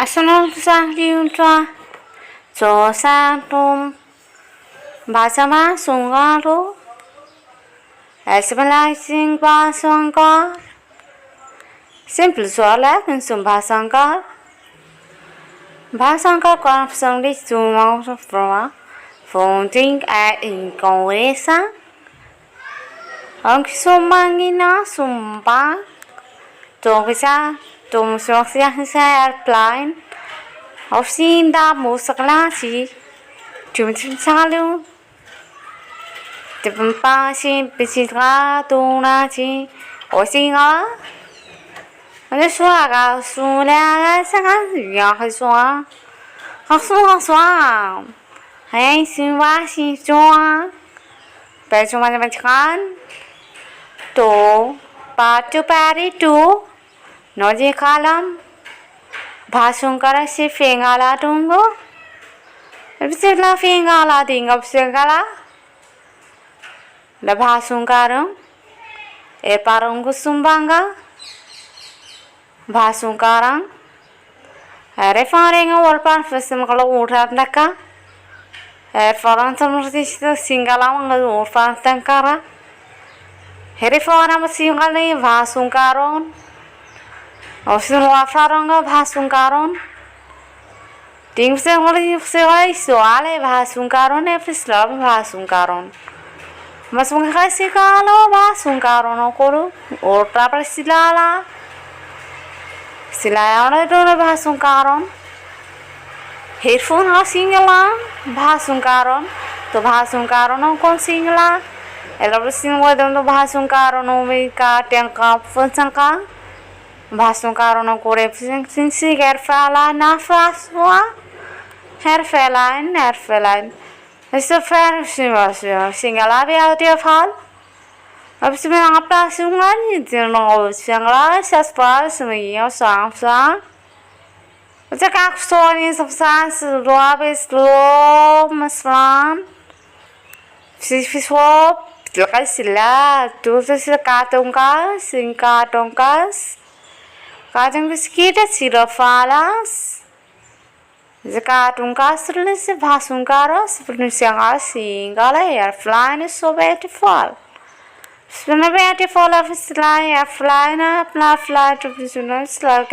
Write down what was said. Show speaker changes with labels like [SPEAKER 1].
[SPEAKER 1] Asal sa diunta cho sa tum basama sungaro asmalizing basangka simple soala kan sum basangka kon sang di sumang from founding at in congresa ang sumangina sumba to bisa tum sosial sa airplane of sin da musakla si tum salu tum pa sin pisitra tuna si o singa ano suaga sula sa ya sua ha hay sinwa si joa pe cuma kan to patu pari tu Noji kalam Bhasungkara si fengala tungo Bisila fengala tingap segala Da bhasungkaram parungku sumbanga Bhasungkaram Refarenga warpan fesim kalau urat naka Refaran samurti singala manga warpan tangkara Refaran singali bhasungkaron Osin wafaranga bhasungkaron ting se soale bhasungkaron efisla bhasungkaron masung khasi kalo bhasungkaron okoro orta prasilala silaya do bhasungkaron headphone ha singala bhasungkaron to bhasungkaron kon singala elo singwa do bhasungkaron me ka tangka phonsangka Bhasungkaron kore sinsi herfala nafaswa herfelain Isso fer singala be out of hall Abis me apa sungan no singala saspas me yo samsa Jaka story substance roabe slow maslam Siswop Lakai sila tu se katongkas singkatongkas Kadang kita sirafalas Zakatungkas terus bhasungkaras pronuncianga singala airplane so beautiful Sebenarnya beautiful of fly airplane apna fly to business like